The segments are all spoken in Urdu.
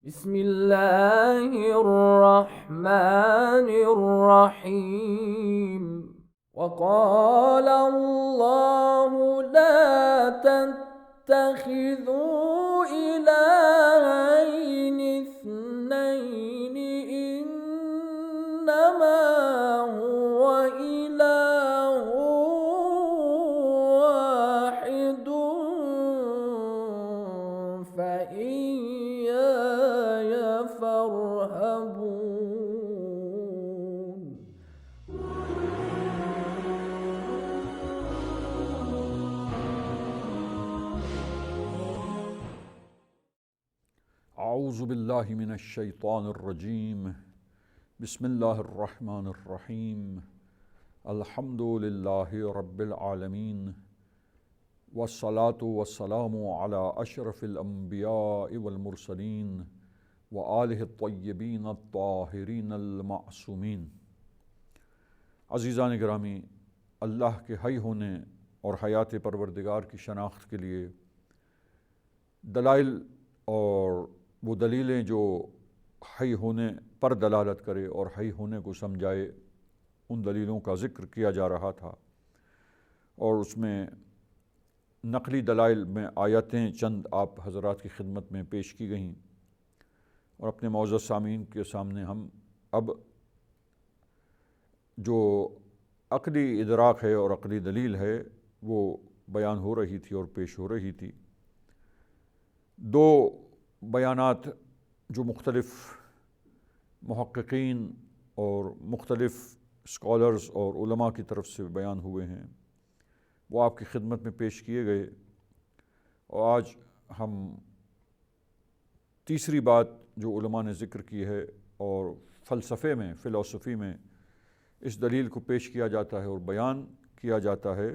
بسم الله الرحمن الرحيم. وقال الله لا تتخذوا إلهين اثنين إنما هو إله واحد فإياي فارهبون. اعوذ باللہ من الشیطان الرجیم بسم اللہ الرحمن الرحیم الحمد للہ رب العالمین والصلاة والسلام علی اشرف الانبیاء والمرسلین وآلہ الطیبین الطاہرین المعصومین۔ عزیزان گرامی، اللہ کے حی ہونے اور حیات پروردگار کی شناخت کے لیے دلائل اور وہ دلیلیں جو حی ہونے پر دلالت کرے اور حی ہونے کو سمجھائے، ان دلیلوں کا ذکر کیا جا رہا تھا، اور اس میں نقلی دلائل میں آیتیں چند آپ حضرات کی خدمت میں پیش کی گئیں، اور اپنے معزز سامعین کے سامنے ہم اب جو عقلی ادراک ہے اور عقلی دلیل ہے وہ بیان ہو رہی تھی اور پیش ہو رہی تھی۔ دو بیانات جو مختلف محققین اور مختلف اسکالرز اور علماء کی طرف سے بیان ہوئے ہیں، وہ آپ کی خدمت میں پیش کیے گئے، اور آج ہم تیسری بات جو علماء نے ذکر کی ہے اور فلسفے میں فلسفی میں اس دلیل کو پیش کیا جاتا ہے اور بیان کیا جاتا ہے،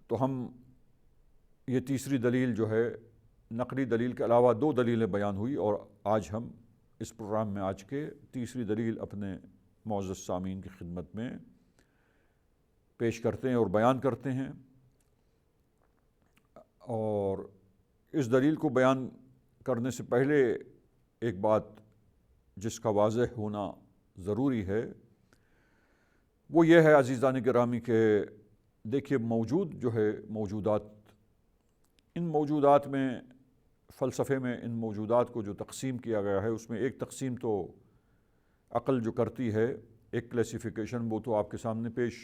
تو ہم یہ تیسری دلیل جو ہے، نقلی دلیل کے علاوہ دو دلیلیں بیان ہوئی، اور آج ہم اس پروگرام میں آج کے تیسری دلیل اپنے معزز سامعین کی خدمت میں پیش کرتے ہیں اور بیان کرتے ہیں۔ اور اس دلیل کو بیان کرنے سے پہلے ایک بات جس کا واضح ہونا ضروری ہے، وہ یہ ہے عزیزان گرامی کہ دیکھیے، موجود جو ہے موجودات، ان موجودات میں فلسفے میں ان موجودات کو جو تقسیم کیا گیا ہے، اس میں ایک تقسیم تو عقل جو کرتی ہے، ایک کلیسیفیکیشن، وہ تو آپ کے سامنے پیش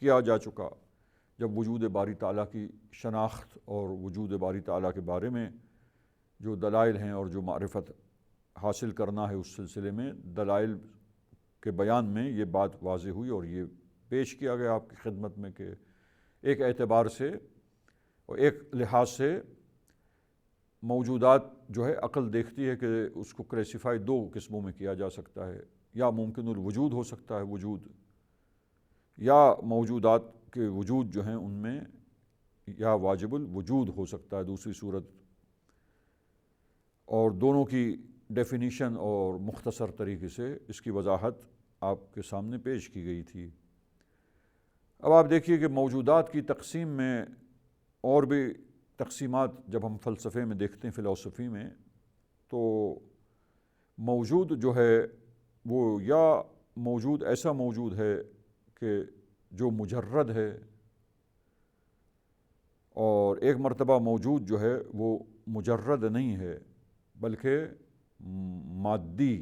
کیا جا چکا جب وجود باری تعالیٰ کی شناخت اور وجود باری تعالیٰ کے بارے میں جو دلائل ہیں اور جو معرفت حاصل کرنا ہے، اس سلسلے میں دلائل کے بیان میں یہ بات واضح ہوئی اور یہ پیش کیا گیا آپ کی خدمت میں کہ ایک اعتبار سے اور ایک لحاظ سے موجودات جو ہے عقل دیکھتی ہے کہ اس کو کلیسیفائی دو قسموں میں کیا جا سکتا ہے، یا ممکن الوجود ہو سکتا ہے وجود، یا موجودات کے وجود جو ہیں ان میں یا واجب الوجود ہو سکتا ہے دوسری صورت، اور دونوں کی ڈیفینیشن اور مختصر طریقے سے اس کی وضاحت آپ کے سامنے پیش کی گئی تھی۔ اب آپ دیکھیے کہ موجودات کی تقسیم میں اور بھی تقسیمات جب ہم فلسفے میں دیکھتے ہیں، فلسفی میں، تو موجود جو ہے وہ یا موجود ایسا موجود ہے کہ جو مجرد ہے، اور ایک مرتبہ موجود جو ہے وہ مجرد نہیں ہے بلکہ مادی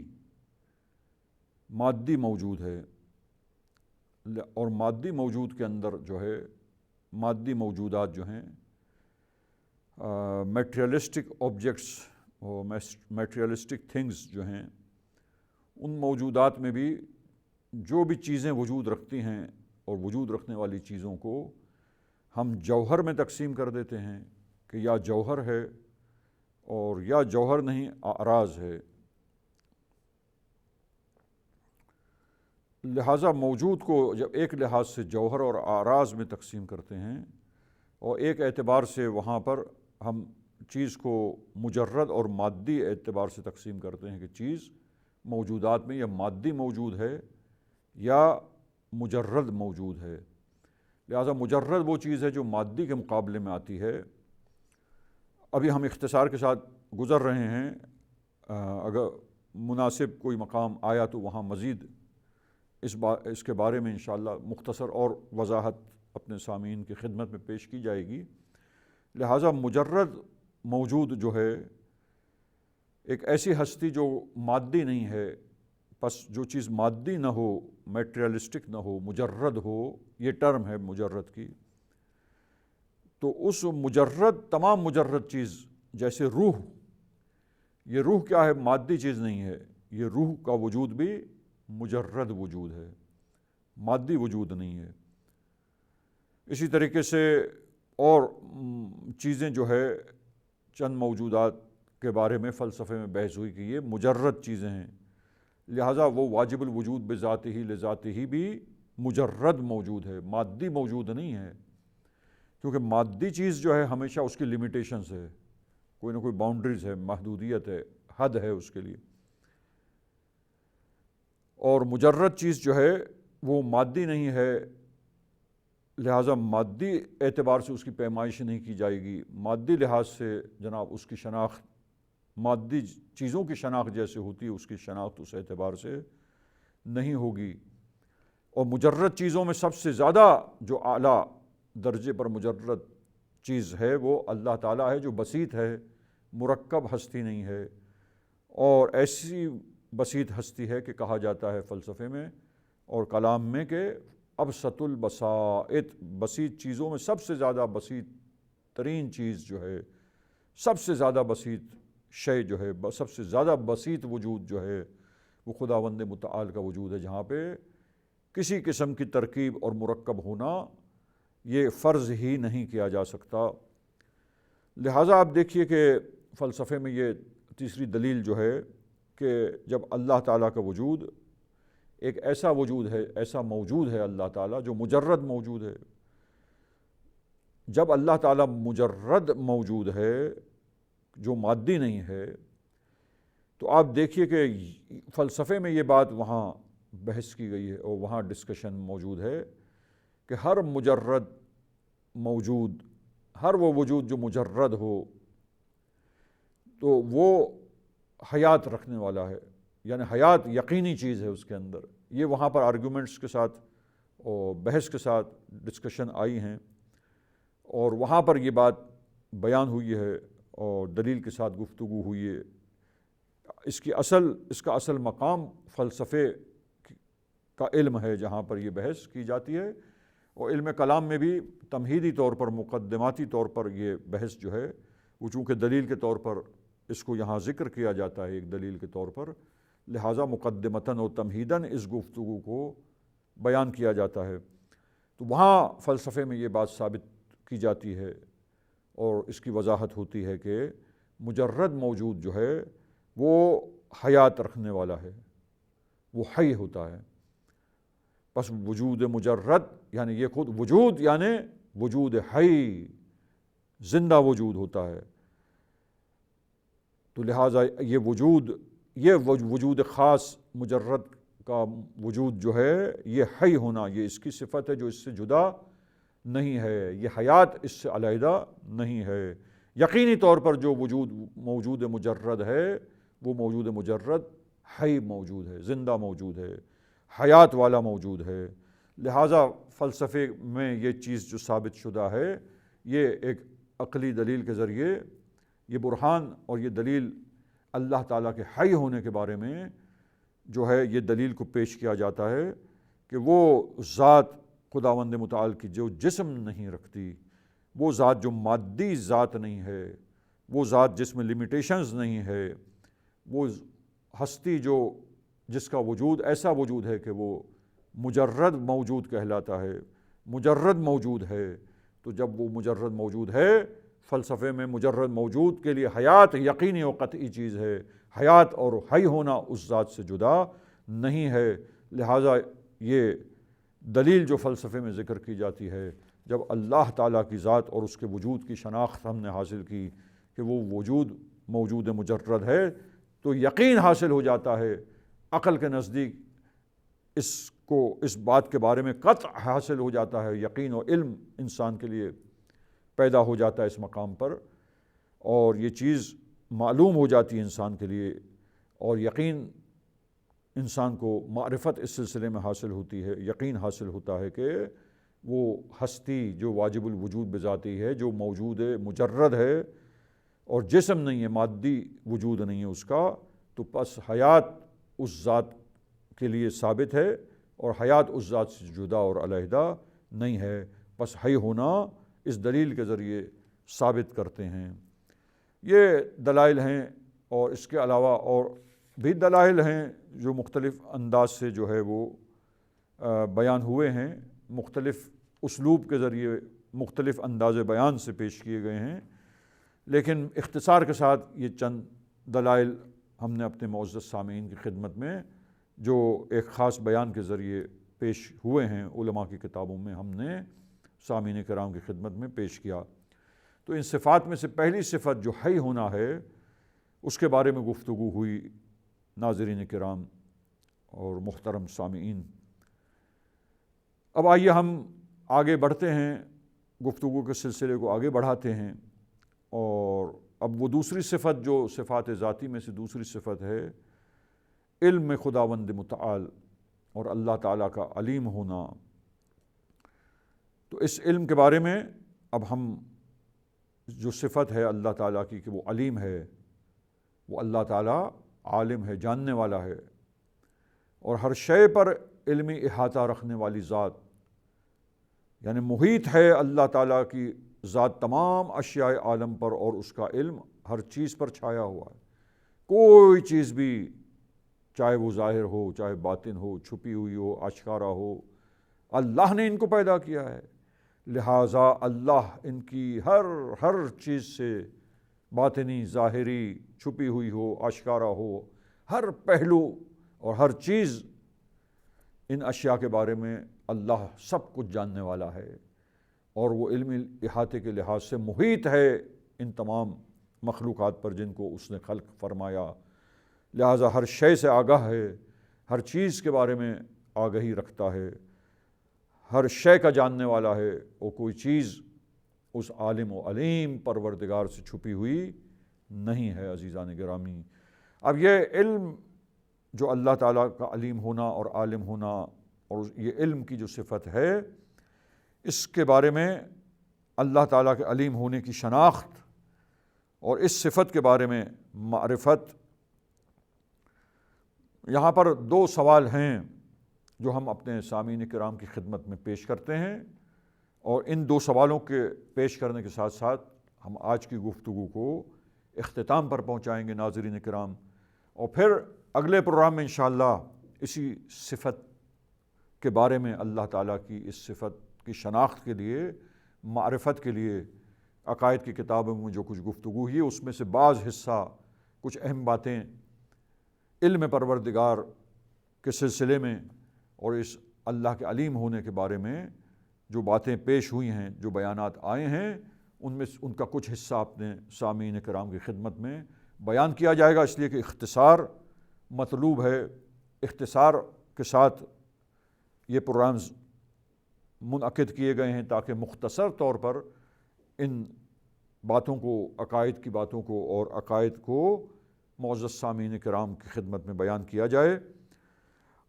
موجود ہے، اور مادی موجود کے اندر جو ہے مادی موجودات جو ہیں میٹریلسٹک آبجیکٹس اور میٹریلسٹک تھنگز جو ہیں، ان موجودات میں بھی جو بھی چیزیں وجود رکھتی ہیں اور وجود رکھنے والی چیزوں کو ہم جوہر میں تقسیم کر دیتے ہیں کہ یا جوہر ہے اور یا جوہر نہیں، اعراض ہے۔ لہٰذا موجود کو جب ایک لحاظ سے جوہر اور اعراض میں تقسیم کرتے ہیں، اور ایک اعتبار سے وہاں پر ہم چیز کو مجرد اور مادی اعتبار سے تقسیم کرتے ہیں کہ چیز موجودات میں یا مادی موجود ہے یا مجرد موجود ہے۔ لہٰذا مجرد وہ چیز ہے جو مادی کے مقابلے میں آتی ہے۔ ابھی ہم اختصار کے ساتھ گزر رہے ہیں اگر مناسب کوئی مقام آیا تو وہاں مزید اس کے بارے میں انشاءاللہ مختصر اور وضاحت اپنے سامعین کی خدمت میں پیش کی جائے گی۔ لہٰذا مجرد موجود جو ہے ایک ایسی ہستی جو مادی نہیں ہے، پس جو چیز مادی نہ ہو، میٹریلسٹک نہ ہو، مجرد ہو، یہ ٹرم ہے مجرد کی، تو اس مجرد تمام مجرد چیز جیسے روح، یہ روح کیا ہے؟ مادی چیز نہیں ہے، یہ روح کا وجود بھی مجرد وجود ہے، مادی وجود نہیں ہے۔ اسی طریقے سے اور چیزیں جو ہے چند موجودات کے بارے میں فلسفے میں بحث ہوئی کہ یہ مجرد چیزیں ہیں، لہٰذا وہ واجب الوجود بذاتہ لذاتہ بھی مجرد موجود ہے، مادی موجود نہیں ہے، کیونکہ مادی چیز جو ہے ہمیشہ اس کی لمیٹیشنز ہے، کوئی نہ کوئی باؤنڈریز ہے، محدودیت ہے، حد ہے اس کے لیے، اور مجرد چیز جو ہے وہ مادی نہیں ہے، لہٰذا مادی اعتبار سے اس کی پیمائش نہیں کی جائے گی، مادی لحاظ سے جناب اس کی شناخت مادی چیزوں کی شناخت جیسے ہوتی ہے اس کی شناخت اس اعتبار سے نہیں ہوگی۔ اور مجرد چیزوں میں سب سے زیادہ جو اعلیٰ درجے پر مجرد چیز ہے وہ اللہ تعالیٰ ہے، جو بسیط ہے، مرکب ہستی نہیں ہے، اور ایسی بسیط ہستی ہے کہ کہا جاتا ہے فلسفے میں اور کلام میں کہ ابسط البسائط، بسیط چیزوں میں سب سے زیادہ بسیط ترین چیز جو ہے، سب سے زیادہ بسیط شے جو ہے، سب سے زیادہ بسیط وجود جو ہے وہ خداوند متعال کا وجود ہے، جہاں پہ کسی قسم کی ترکیب اور مرکب ہونا یہ فرض ہی نہیں کیا جا سکتا۔ لہٰذا آپ دیکھیے کہ فلسفے میں یہ تیسری دلیل جو ہے کہ جب اللہ تعالیٰ کا وجود ایک ایسا وجود ہے، ایسا موجود ہے اللہ تعالیٰ جو مجرد موجود ہے، جب اللہ تعالیٰ مجرد موجود ہے جو مادی نہیں ہے، تو آپ دیکھیے کہ فلسفے میں یہ بات وہاں بحث کی گئی ہے اور وہاں ڈسکشن موجود ہے کہ ہر مجرد موجود، ہر وہ وجود جو مجرد ہو تو وہ حیات رکھنے والا ہے، یعنی حیات یقینی چیز ہے اس کے اندر۔ یہ وہاں پر آرگومنٹس کے ساتھ اور بحث کے ساتھ ڈسکشن آئی ہیں، اور وہاں پر یہ بات بیان ہوئی ہے اور دلیل کے ساتھ گفتگو ہوئی ہے۔ اس کا اصل مقام فلسفے کا علم ہے جہاں پر یہ بحث کی جاتی ہے، اور علم کلام میں بھی تمہیدی طور پر، مقدماتی طور پر یہ بحث جو ہے وہ چونکہ دلیل کے طور پر اس کو یہاں ذکر کیا جاتا ہے ایک دلیل کے طور پر، لہٰذا مقدمتاً اور تمہیداً اس گفتگو کو بیان کیا جاتا ہے۔ تو وہاں فلسفے میں یہ بات ثابت کی جاتی ہے اور اس کی وضاحت ہوتی ہے کہ مجرد موجود جو ہے وہ حیات رکھنے والا ہے، وہ حی ہوتا ہے۔ پس وجود مجرد یعنی یہ خود وجود، یعنی وجود حی، زندہ وجود ہوتا ہے۔ تو لہٰذا یہ وجود خاص مجرد کا وجود جو ہے یہ حی ہونا، یہ اس کی صفت ہے جو اس سے جدا نہیں ہے، یہ حیات اس سے علیحدہ نہیں ہے۔ یقینی طور پر جو موجود مجرد ہے وہ موجود مجرد حی موجود ہے، زندہ موجود ہے، حیات والا موجود ہے۔ لہٰذا فلسفے میں یہ چیز جو ثابت شدہ ہے، یہ ایک عقلی دلیل کے ذریعے یہ برہان اور یہ دلیل اللہ تعالیٰ کے حی ہونے کے بارے میں جو ہے یہ دلیل کو پیش کیا جاتا ہے کہ وہ ذات خداوند متعال کی جو جسم نہیں رکھتی، وہ ذات جو مادی ذات نہیں ہے، وہ ذات جس میں لمیٹیشنز نہیں ہے، وہ ہستی جس کا وجود ایسا وجود ہے کہ وہ مجرد موجود کہلاتا ہے، مجرد موجود ہے۔ تو جب وہ مجرد موجود ہے، فلسفے میں مجرد موجود کے لیے حیات یقینی و قطعی چیز ہے، حیات اور حی ہونا اس ذات سے جدا نہیں ہے۔ لہٰذا یہ دلیل جو فلسفے میں ذکر کی جاتی ہے، جب اللہ تعالیٰ کی ذات اور اس کے وجود کی شناخت ہم نے حاصل کی کہ وہ موجود مجرد ہے، تو یقین حاصل ہو جاتا ہے، عقل کے نزدیک اس بات کے بارے میں قطع حاصل ہو جاتا ہے، یقین و علم انسان کے لیے پیدا ہو جاتا ہے اس مقام پر، اور یہ چیز معلوم ہو جاتی ہے انسان کے لیے اور یقین انسان کو معرفت اس سلسلے میں حاصل ہوتی ہے، یقین حاصل ہوتا ہے کہ وہ ہستی جو واجب الوجود بذاتی ہے، جو موجود ہے، مجرد ہے اور جسم نہیں ہے، مادی وجود نہیں ہے اس کا، تو پس حیات اس ذات کے لیے ثابت ہے اور حیات اس ذات سے جدا اور علیحدہ نہیں ہے، پس حی ہونا اس دلیل کے ذریعے ثابت کرتے ہیں۔ یہ دلائل ہیں، اور اس کے علاوہ اور بھی دلائل ہیں جو مختلف انداز سے جو ہے وہ بیان ہوئے ہیں، مختلف اسلوب کے ذریعے مختلف انداز بیان سے پیش کیے گئے ہیں، لیکن اختصار کے ساتھ یہ چند دلائل ہم نے اپنے معزز سامعین کی خدمت میں جو ایک خاص بیان کے ذریعے پیش ہوئے ہیں علماء کی کتابوں میں، ہم نے سامعین کرام کی خدمت میں پیش کیا۔ تو ان صفات میں سے پہلی صفت جو حی ہونا ہے اس کے بارے میں گفتگو ہوئی ناظرین کرام اور محترم سامعین۔ اب آئیے ہم آگے بڑھتے ہیں، گفتگو کے سلسلے کو آگے بڑھاتے ہیں، اور اب وہ دوسری صفت جو صفات ذاتی میں سے دوسری صفت ہے، علم خداوند متعال اور اللہ تعالیٰ کا علیم ہونا۔ تو اس علم کے بارے میں اب ہم جو صفت ہے اللہ تعالیٰ کی کہ وہ علیم ہے، وہ اللہ تعالیٰ عالم ہے، جاننے والا ہے، اور ہر شے پر علمی احاطہ رکھنے والی ذات، یعنی محیط ہے اللہ تعالیٰ کی ذات تمام اشیاء عالم پر، اور اس کا علم ہر چیز پر چھایا ہوا ہے۔ کوئی چیز بھی، چاہے وہ ظاہر ہو، چاہے باطن ہو، چھپی ہوئی ہو، آشکارا ہو، اللہ نے ان کو پیدا کیا ہے، لہٰذا اللہ ان کی ہر چیز سے، باطنی، ظاہری، چھپی ہوئی ہو، آشکارا ہو، ہر پہلو اور ہر چیز، ان اشیاء کے بارے میں اللہ سب کچھ جاننے والا ہے، اور وہ علمی احاطے کے لحاظ سے محیط ہے ان تمام مخلوقات پر جن کو اس نے خلق فرمایا، لہٰذا ہر شے سے آگاہ ہے، ہر چیز کے بارے میں آگہی رکھتا ہے، ہر شے کا جاننے والا ہے، اور کوئی چیز اس عالم و علیم پروردگار سے چھپی ہوئی نہیں ہے۔ عزیزان گرامی، اب یہ علم جو اللہ تعالیٰ کا علیم ہونا اور عالم ہونا، اور یہ علم کی جو صفت ہے، اس کے بارے میں اللہ تعالیٰ کے علیم ہونے کی شناخت اور اس صفت کے بارے میں معرفت، یہاں پر دو سوال ہیں جو ہم اپنے سامعین کرام کی خدمت میں پیش کرتے ہیں، اور ان دو سوالوں کے پیش کرنے کے ساتھ ساتھ ہم آج کی گفتگو کو اختتام پر پہنچائیں گے ناظرین کرام، اور پھر اگلے پروگرام میں انشاءاللہ اسی صفت کے بارے میں، اللہ تعالیٰ کی اس صفت کی شناخت کے لیے، معرفت کے لیے عقائد کی کتابوں میں جو کچھ گفتگو ہوئی اس میں سے بعض حصہ، کچھ اہم باتیں علم پروردگار کے سلسلے میں اور اس اللہ کے علیم ہونے کے بارے میں جو باتیں پیش ہوئی ہیں، جو بیانات آئے ہیں، ان میں ان کا کچھ حصہ اپنے سامعین کرام کی خدمت میں بیان کیا جائے گا، اس لیے کہ اختصار مطلوب ہے، اختصار کے ساتھ یہ پروگرامز منعقد کیے گئے ہیں تاکہ مختصر طور پر ان باتوں کو، عقائد کی باتوں کو اور عقائد کو معزز سامعین کرام کی خدمت میں بیان کیا جائے۔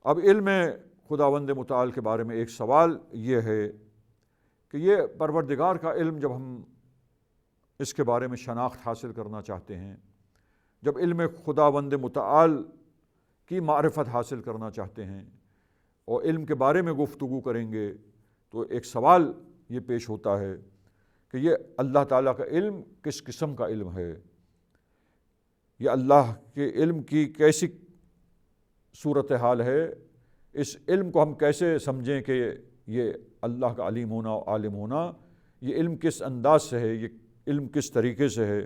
اب علم خداوند متعال کے بارے میں ایک سوال یہ ہے کہ یہ پروردگار کا علم جب ہم اس کے بارے میں شناخت حاصل کرنا چاہتے ہیں، جب علم خداوند متعال کی معرفت حاصل کرنا چاہتے ہیں اور علم کے بارے میں گفتگو کریں گے، تو ایک سوال یہ پیش ہوتا ہے کہ یہ اللہ تعالیٰ کا علم کس قسم کا علم ہے، یہ اللہ کے علم کی کیسی صورتحال ہے، اس علم کو ہم کیسے سمجھیں کہ یہ اللہ کا علیم ہونا اور عالم ہونا، یہ علم کس انداز سے ہے، یہ علم کس طریقے سے ہے۔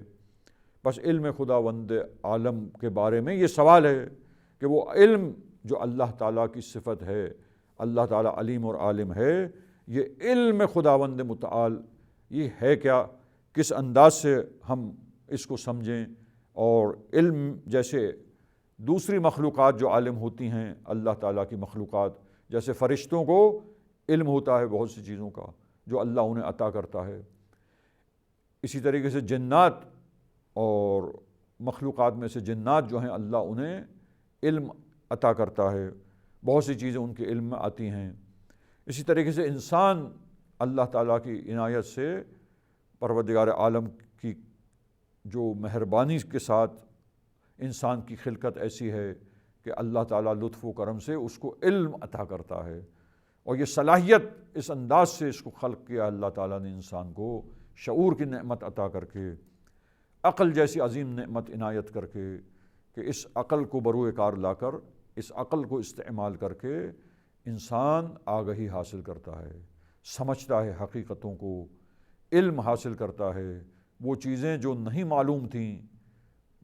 بس علم خداوند عالم کے بارے میں یہ سوال ہے کہ وہ علم جو اللہ تعالیٰ کی صفت ہے، اللہ تعالیٰ علیم اور عالم ہے، یہ علم خداوند متعال یہ ہے کیا، کس انداز سے ہم اس کو سمجھیں، اور علم جیسے دوسری مخلوقات جو عالم ہوتی ہیں، اللہ تعالیٰ کی مخلوقات جیسے فرشتوں کو علم ہوتا ہے بہت سی چیزوں کا جو اللہ انہیں عطا کرتا ہے، اسی طریقے سے جنات اور مخلوقات میں سے جنات جو ہیں اللہ انہیں علم عطا کرتا ہے، بہت سی چیزیں ان کے علم میں آتی ہیں۔ اسی طریقے سے انسان اللہ تعالیٰ کی عنایت سے پروردگار عالم کی جو مہربانی کے ساتھ انسان کی خلقت ایسی ہے کہ اللہ تعالیٰ لطف و کرم سے اس کو علم عطا کرتا ہے، اور یہ صلاحیت اس انداز سے اس کو خلق کیا اللہ تعالیٰ نے انسان کو، شعور کی نعمت عطا کر کے، عقل جیسی عظیم نعمت عنایت کر کے، کہ اس عقل کو بروئے کار لا کر، اس عقل کو استعمال کر کے انسان آگہی حاصل کرتا ہے، سمجھتا ہے حقیقتوں کو، علم حاصل کرتا ہے، وہ چیزیں جو نہیں معلوم تھیں،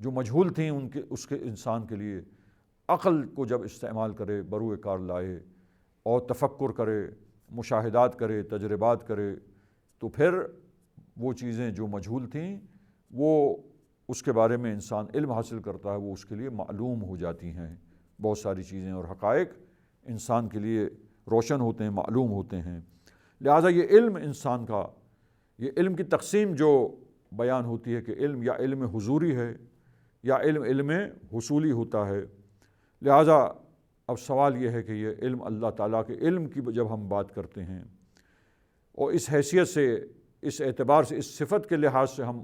جو مجہول تھیں اس کے انسان کے لیے، عقل کو جب استعمال کرے، بروئے کار لائے اور تفکر کرے، مشاہدات کرے، تجربات کرے، تو پھر وہ چیزیں جو مجہول تھیں وہ اس کے بارے میں انسان علم حاصل کرتا ہے، وہ اس کے لیے معلوم ہو جاتی ہیں، بہت ساری چیزیں اور حقائق انسان کے لیے روشن ہوتے ہیں، معلوم ہوتے ہیں۔ لہٰذا یہ علم انسان کا، یہ علم کی تقسیم جو بیان ہوتی ہے کہ علم یا علم حضوری ہے یا علم حصولی ہوتا ہے، لہٰذا اب سوال یہ ہے کہ یہ علم اللہ تعالیٰ کے علم کی جب ہم بات کرتے ہیں اور اس حیثیت سے، اس اعتبار سے، اس صفت کے لحاظ سے ہم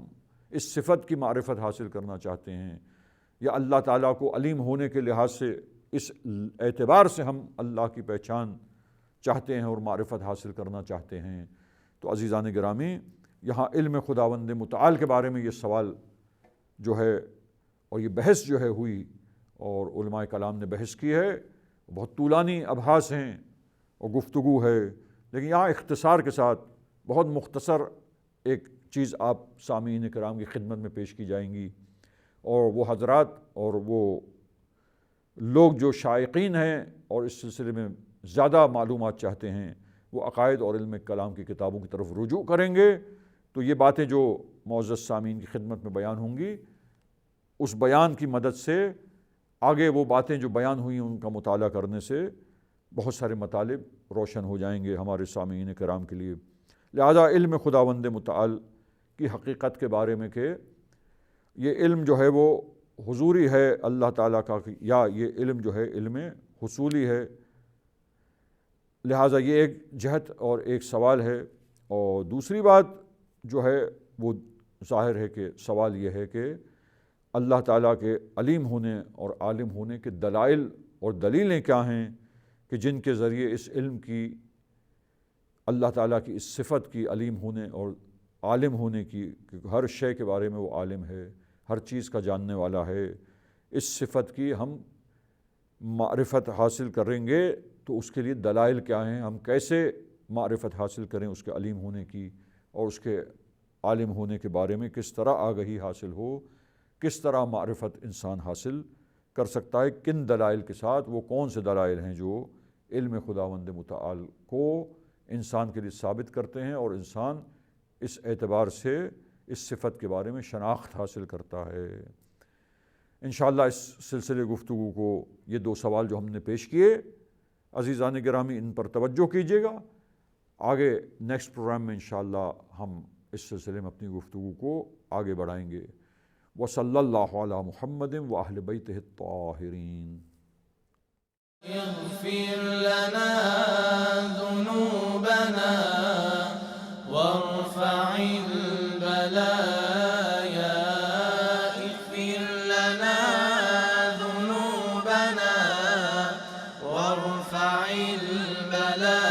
اس صفت کی معرفت حاصل کرنا چاہتے ہیں، یا اللہ تعالیٰ کو علیم ہونے کے لحاظ سے اس اعتبار سے ہم اللہ کی پہچان چاہتے ہیں اور معرفت حاصل کرنا چاہتے ہیں، تو عزیزان گرامی یہاں علم خداوند متعال کے بارے میں یہ سوال جو ہے اور یہ بحث جو ہے ہوئی، اور علماء کلام نے بحث کی ہے، بہت طولانی ابحاث ہیں اور گفتگو ہے، لیکن یہاں اختصار کے ساتھ بہت مختصر ایک چیز آپ سامعین کرام کی خدمت میں پیش کی جائیں گی، اور وہ حضرات اور وہ لوگ جو شائقین ہیں اور اس سلسلے میں زیادہ معلومات چاہتے ہیں، وہ عقائد اور علم کلام کی کتابوں کی طرف رجوع کریں گے، تو یہ باتیں جو معزز سامعین کی خدمت میں بیان ہوں گی، اس بیان کی مدد سے آگے وہ باتیں جو بیان ہوئی ان کا مطالعہ کرنے سے بہت سارے مطالب روشن ہو جائیں گے ہمارے سامعین کرام کے لیے۔ لہذا علم خداوند متعال کی حقیقت کے بارے میں کہ یہ علم جو ہے وہ حضوری ہے اللہ تعالیٰ کا، یا یہ علم جو ہے علم حصولی ہے، لہٰذا یہ ایک جہت اور ایک سوال ہے۔ اور دوسری بات جو ہے وہ ظاہر ہے کہ سوال یہ ہے کہ اللہ تعالیٰ کے علیم ہونے اور عالم ہونے کے دلائل اور دلیلیں کیا ہیں کہ جن کے ذریعے اس علم کی، اللہ تعالیٰ کی اس صفت کی، علیم ہونے اور عالم ہونے کی، کہ ہر شے کے بارے میں وہ عالم ہے، ہر چیز کا جاننے والا ہے، اس صفت کی ہم معرفت حاصل کریں گے تو اس کے لیے دلائل کیا ہیں، ہم کیسے معرفت حاصل کریں اس کے علیم ہونے کی اور اس کے عالم ہونے کے بارے میں کس طرح آگہی حاصل ہو، کس طرح معرفت انسان حاصل کر سکتا ہے، کن دلائل کے ساتھ، وہ کون سے دلائل ہیں جو علم خداوند متعال کو انسان کے لیے ثابت کرتے ہیں اور انسان اس اعتبار سے اس صفت کے بارے میں شناخت حاصل کرتا ہے۔ انشاءاللہ اس سلسلے گفتگو کو یہ دو سوال جو ہم نے پیش کیے، عزیزان گرامی ان پر توجہ کیجیے گا، آگے نیکسٹ پروگرام میں انشاءاللہ ہم اس سلسلے میں اپنی گفتگو کو آگے بڑھائیں گے۔ وصلی اللہ علی محمد واہل بیتہ الطاہرین۔ اغفر لنا ذنوبنا وارفع البلايا، اغفر لنا ذنوبنا وارفع البلايا،